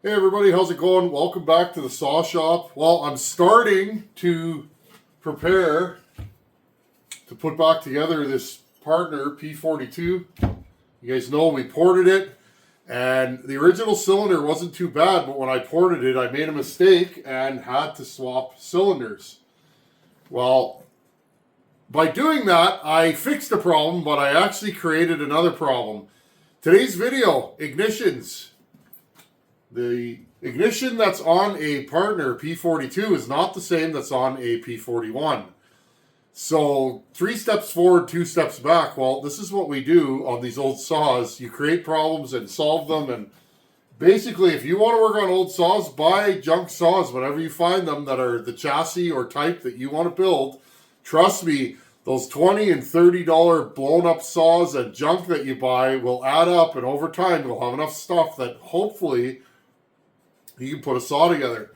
Hey everybody, how's it going? Welcome back to the saw shop. Well, I'm starting to prepare to put back together this partner P42. You guys know we ported it, and the original cylinder wasn't too bad, but when I ported it, I made a mistake and had to swap cylinders. Well, by doing that, I fixed the problem, but I actually created another problem. Today's video, ignitions. The ignition that's on a partner P42 is not the same that's on a P41. So 3 steps forward, 2 steps back. Well, this is what we do on these old saws. You create problems and solve them. And basically, if you want to work on old saws, buy junk saws whenever you find them that are the chassis or type that you want to build. Trust me, those $20 and $30 blown up saws and junk that you buy will add up, and over time you'll have enough stuff that hopefully you can put a saw together.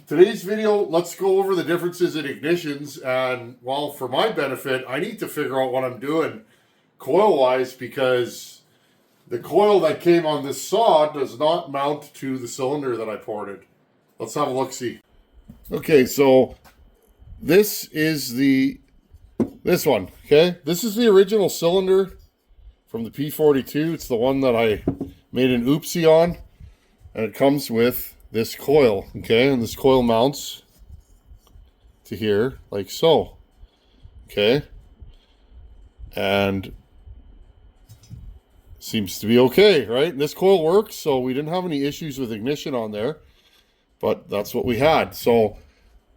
Today's video, let's go over the differences in ignitions, and well, for my benefit, I need to figure out what I'm doing coil-wise, because the coil that came on this saw does not mount to the cylinder that I ported. Let's have a look-see. Okay, so this is this one, okay? This is the original cylinder from the P42. It's the one that I made an oopsie on, and it comes with this coil, okay? And this coil mounts to here, like so, okay? And seems to be okay, right? And this coil works, so we didn't have any issues with ignition on there, but that's what we had. So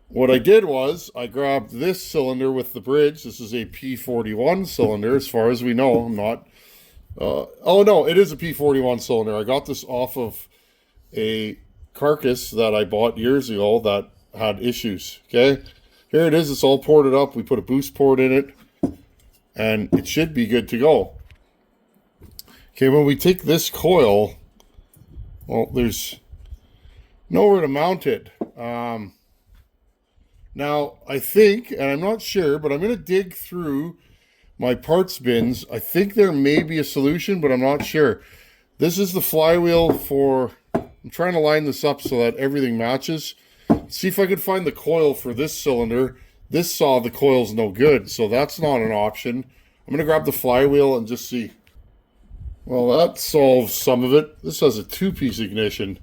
what I did was I grabbed this cylinder with the bridge. This is a P41 cylinder, as far as we know. I'm not, oh no, it is a P41 cylinder. I got this off of a carcass that I bought years ago that had issues. Okay, here it is. It's all ported up. We put a boost port in it, and it should be good to go. Okay, when we take this coil, well, there's nowhere to mount it. Now I think, and I'm not sure, but I'm going to dig through my parts bins. I think there may be a solution, but I'm not sure. This is the flywheel for, I'm trying to line this up so that everything matches. See if I can find the coil for this cylinder. This saw, the coil's no good, so that's not an option. I'm going to grab the flywheel and just see. Well, that solves some of it. This has a 2-piece ignition.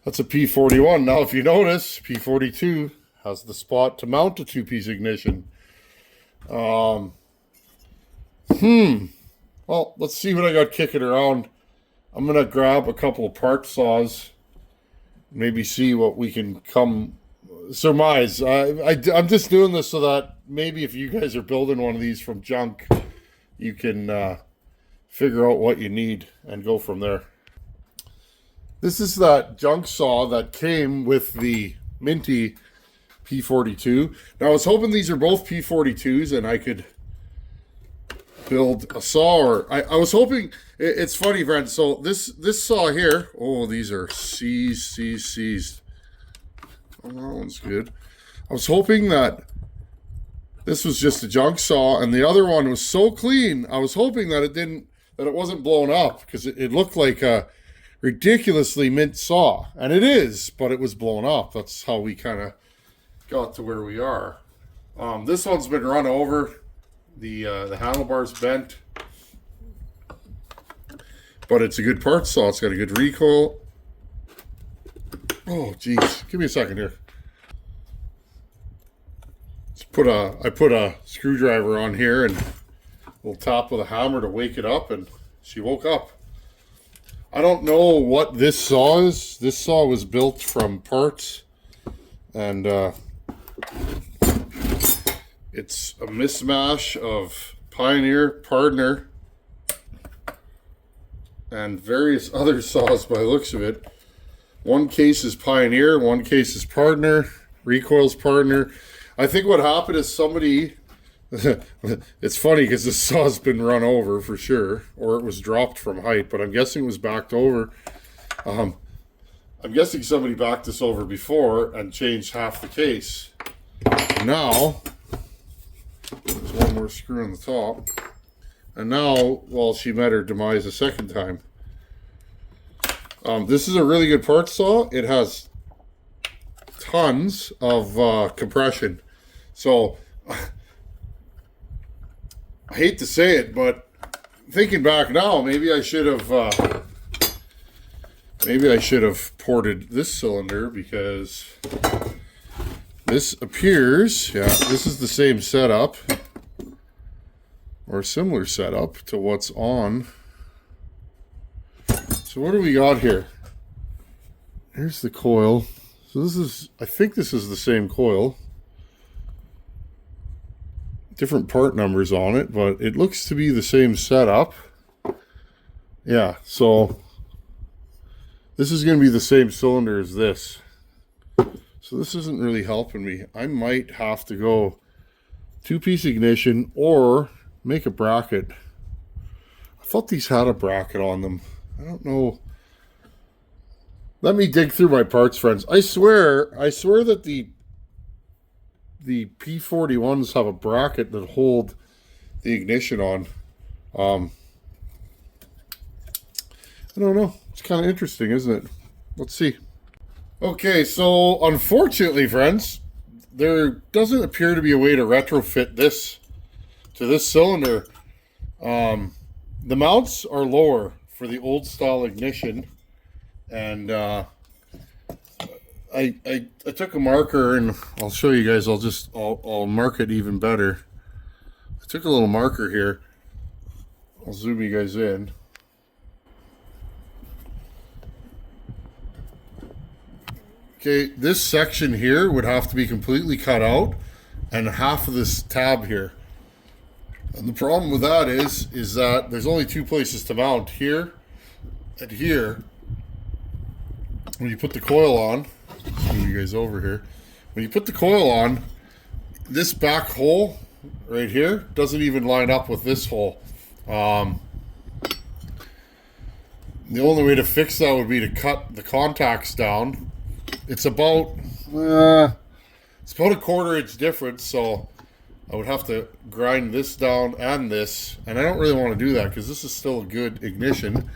That's a P41. Now, if you notice, P42 has the spot to mount a 2-piece ignition. Well, let's see what I got kicking around. I'm going to grab a couple of part saws, maybe see what we can surmise. I'm just doing this so that maybe if you guys are building one of these from junk, you can figure out what you need and go from there. This is that junk saw that came with the Minty P42. Now I was hoping these are both P42s and I could build a saw, or I was hoping, it's funny, friends, so this saw here, oh, these are C's. Oh, that one's good. I was hoping that this was just a junk saw and the other one was so clean. I was hoping that it wasn't blown up, because it looked like a ridiculously mint saw, and it is, but it was blown up. That's how we kind of got to where we are. This one's been run over. The handlebar's bent, but it's a good part saw. It's got a good recoil. Oh, geez, give me a second here. I put a screwdriver on here and we'll tap with a hammer to wake it up, and she woke up. I don't know what this saw is. This saw was built from parts, and it's a mismatch of Pioneer, Partner, and various other saws by the looks of it. One case is Pioneer, one case is Partner, recoil's Partner. I think what happened is somebody, it's funny because this saw's been run over for sure, or it was dropped from height, but I'm guessing it was backed over. I'm guessing somebody backed this over before and changed half the case. Now, there's one more screw on the top. And now, well, she met her demise a second time. This is a really good part saw. It has tons of compression. So I hate to say it, but thinking back now, maybe I should have ported this cylinder, because this appears, yeah, this is the same setup or a similar setup to what's on. So what do we got here? Here's the coil. So this is, I think this is the same coil. Different part numbers on it, but it looks to be the same setup. Yeah, so this is going to be the same cylinder as this. So this isn't really helping me. I might have to go two-piece ignition or make a bracket. I thought these had a bracket on them. I don't know. Let me dig through my parts, friends. I swear that the P41s have a bracket that hold the ignition on. I don't know. It's kind of interesting, isn't it? Let's see. Okay, so unfortunately, friends, there doesn't appear to be a way to retrofit this to this cylinder. The mounts are lower for the old style ignition, and I took a marker, and I'll show you guys. I'll mark it even better. I took a little marker here. I'll zoom you guys in. Okay, this section here would have to be completely cut out, and half of this tab here. And the problem with that is that there's only two places to mount, here and here. When you put the coil on, I'll move you guys over here. When you put the coil on, this back hole right here doesn't even line up with this hole. The only way to fix that would be to cut the contacts down. It's about a 1/4 inch difference, so I would have to grind this down and this, and I don't really want to do that because this is still a good ignition.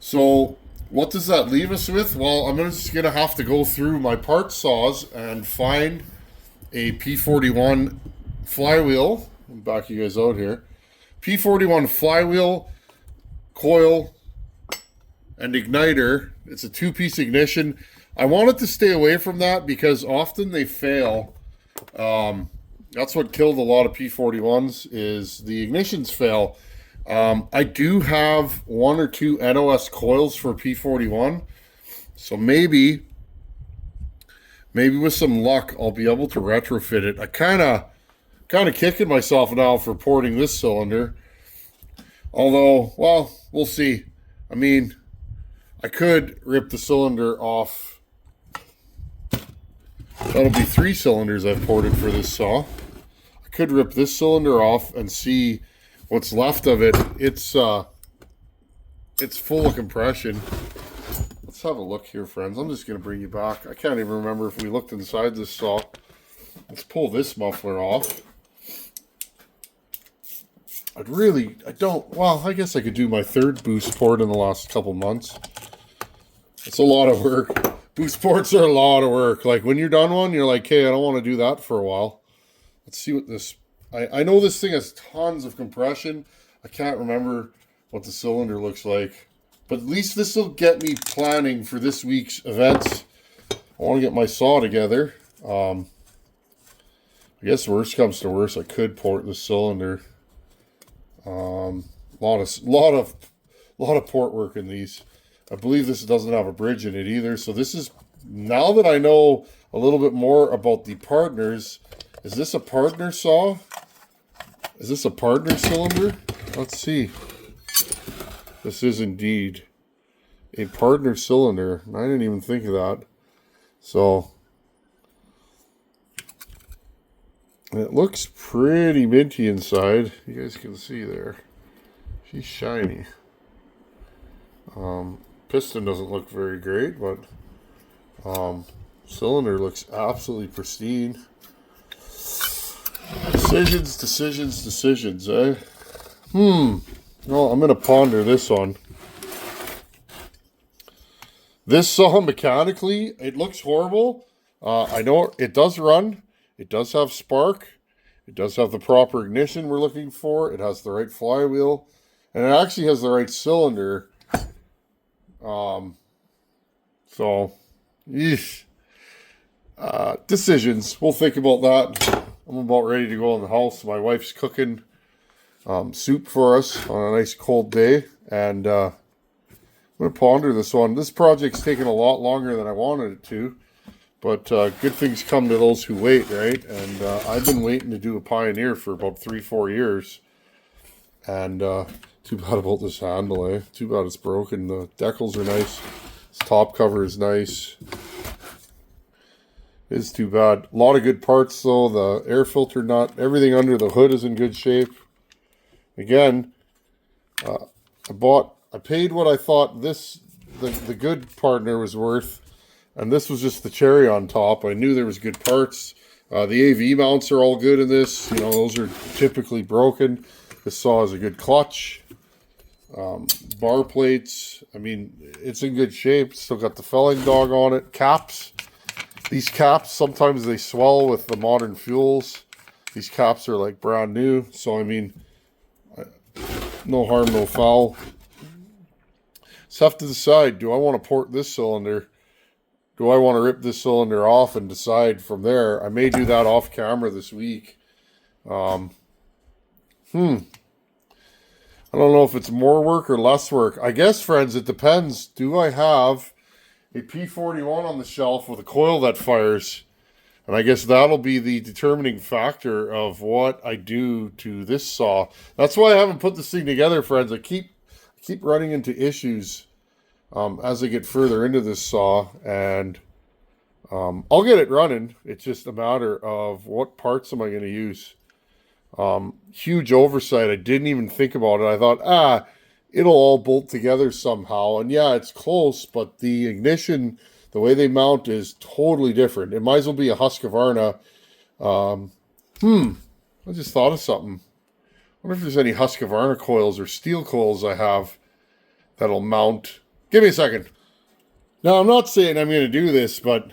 So what does that leave us with? Well, I'm just going to have to go through my part saws and find a P41 flywheel. I'll back you guys out here. P41 flywheel, coil, and igniter. It's a two-piece ignition. I wanted to stay away from that because often they fail. That's what killed a lot of P41s, is the ignitions fail. I do have 1 or 2 NOS coils for P41, so maybe with some luck I'll be able to retrofit it. I kind of kicking myself now for porting this cylinder, although, well, we'll see. I mean, I could rip the cylinder off. That'll be 3 cylinders I've ported for this saw. I could rip this cylinder off and see what's left of it. It's full of compression. Let's have a look here, friends. I'm just going to bring you back. I can't even remember if we looked inside this saw. Let's pull this muffler off. Well, I guess I could do my 3rd boost port in the last couple months. It's a lot of work. Boost ports are a lot of work. Like, when you're done one, you're like, hey, I don't want to do that for a while. Let's see what this... I know this thing has tons of compression. I can't remember what the cylinder looks like. But at least this will get me planning for this week's events. I want to get my saw together. I guess worst comes to worst, I could port the cylinder. Lot of port work in these. I believe this doesn't have a bridge in it either. So this is, now that I know a little bit more about the partners, is this a partner saw? Is this a partner cylinder? Let's see. This is indeed a partner cylinder. I didn't even think of that. So it looks pretty minty inside. You guys can see there. She's shiny. Piston doesn't look very great, but cylinder looks absolutely pristine. Decisions, eh? Well, I'm going to ponder this one. This saw mechanically, it looks horrible. I know it does run. It does have spark. It does have the proper ignition we're looking for. It has the right flywheel. And it actually has the right cylinder. So, yeesh. Decisions. We'll think about that. I'm about ready to go in the house. My wife's cooking soup for us on a nice cold day. And I'm going to ponder this one. This project's taken a lot longer than I wanted it to. But good things come to those who wait, right? And I've been waiting to do a Pioneer for about 3-4 years. And too bad about this handle, eh? Too bad it's broken. The decals are nice. This top cover is nice. It's too bad. A lot of good parts, though. The air filter nut, everything under the hood is in good shape. Again, I paid what I thought the good partner was worth. And this was just the cherry on top. I knew there was good parts. The AV mounts are all good in this. You know, those are typically broken. This saw has a good clutch. Bar plates. I mean, it's in good shape. Still got the felling dog on it. Caps. These caps, sometimes they swell with the modern fuels. These caps are like brand new. So, I mean, no harm, no foul. Just have to decide, do I want to port this cylinder? Do I want to rip this cylinder off and decide from there? I may do that off camera this week. I don't know if it's more work or less work. I guess, friends, it depends. Do I have a P41 on the shelf with a coil that fires? And I guess that'll be the determining factor of what I do to this saw. That's why I haven't put this thing together, friends. I keep running into issues as I get further into this saw, and I'll get it running. It's just a matter of what parts am I going to use. Huge oversight. I didn't even think about it. I thought, it'll all bolt together somehow. And yeah, it's close, but the ignition, the way they mount is totally different. It might as well be a Husqvarna. I just thought of something. I wonder if there's any Husqvarna coils or steel coils I have that'll mount. Give me a second. Now, I'm not saying I'm going to do this, but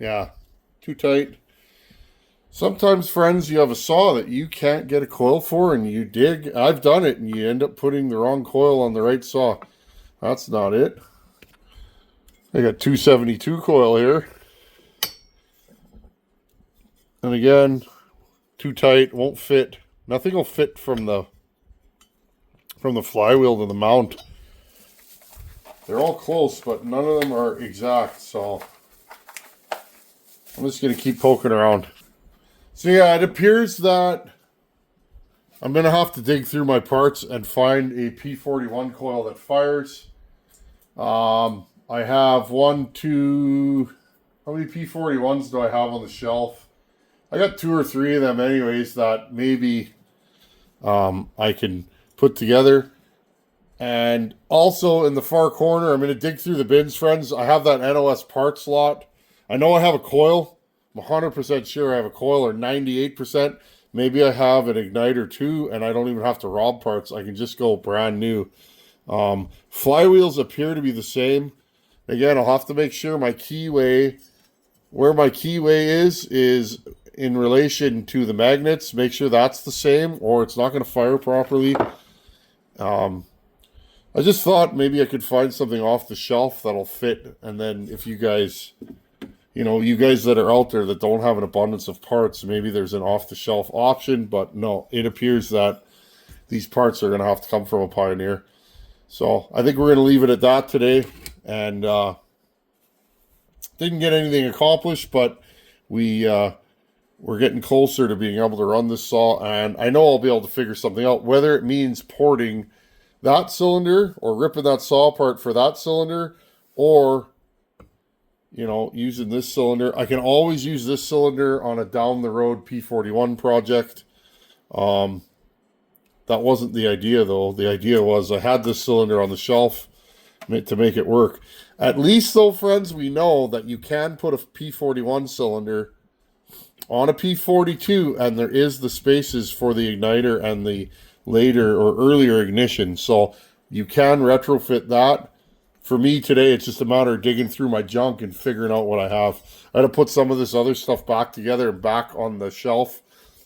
yeah, too tight. Sometimes, friends, you have a saw that you can't get a coil for, and you dig. I've done it, and you end up putting the wrong coil on the right saw. That's not it. I got 272 coil here. And again, too tight, won't fit. Nothing will fit from the flywheel to the mount. They're all close, but none of them are exact, so I'm just going to keep poking around. So yeah, it appears that I'm going to have to dig through my parts and find a P41 coil that fires. I have how many P41s do I have on the shelf? I got 2 or 3 of them anyways that maybe I can put together. And also in the far corner, I'm going to dig through the bins, friends. I have that NOS parts lot. I know I have a coil. I'm 100% sure I have a coil, or 98%. Maybe I have an igniter too, and I don't even have to rob parts. I can just go brand new. Flywheels appear to be the same. Again, I'll have to make sure my keyway, where my keyway is in relation to the magnets. Make sure that's the same, or it's not going to fire properly. I just thought maybe I could find something off the shelf that'll fit. And then if you guys, you guys that are out there that don't have an abundance of parts, maybe there's an off-the-shelf option. But no, it appears that these parts are going to have to come from a Pioneer. So I think we're going to leave it at that today. And didn't get anything accomplished, but we're getting closer to being able to run this saw. And I know I'll be able to figure something out, whether it means porting that cylinder or ripping that saw apart for that cylinder, or using this cylinder. I can always use this cylinder on a down the road P41 project. That wasn't the idea though. The idea was I had this cylinder on the shelf to make it work. At least though, friends, we know that you can put a P41 cylinder on a P42, and there is the spaces for the igniter and the later or earlier ignition. So you can retrofit that. For me today, it's just a matter of digging through my junk and figuring out what I have. I had to put some of this other stuff back together and back on the shelf.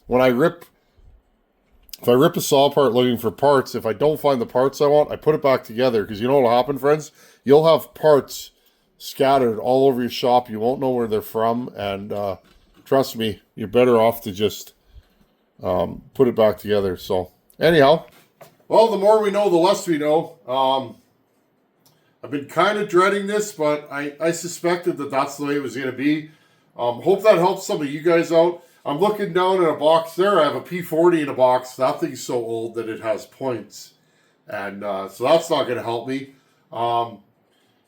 When if I rip a saw apart looking for parts, if I don't find the parts I want, I put it back together. Because you know what will happen, friends? You'll have parts scattered all over your shop. You won't know where they're from. And trust me, you're better off to just put it back together. So anyhow, well, the more we know, the less we know. I've been kind of dreading this, but I suspected that that's the way it was going to be. Hope that helps some of you guys out. I'm looking down at a box there. I have a P40 in a box. That thing's so old that it has points. And so that's not going to help me. But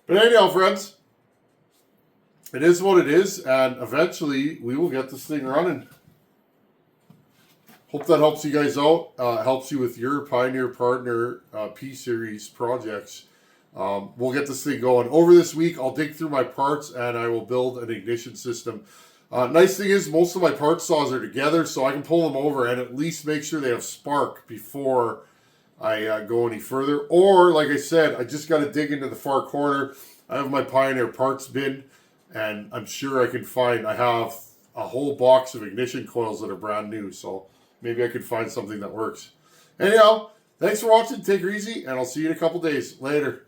anyhow, friends, it is what it is. And eventually, we will get this thing running. Hope that helps you guys out. Helps you with your Pioneer Partner P-Series projects. We'll get this thing going. Over this week, I'll dig through my parts and I will build an ignition system. Nice thing is most of my part saws are together, so I can pull them over and at least make sure they have spark before I go any further. Or, like I said, I just got to dig into the far corner. I have my Pioneer parts bin, and I'm sure I have a whole box of ignition coils that are brand new, so maybe I could find something that works. Anyhow, thanks for watching. Take her easy, and I'll see you in a couple days. Later.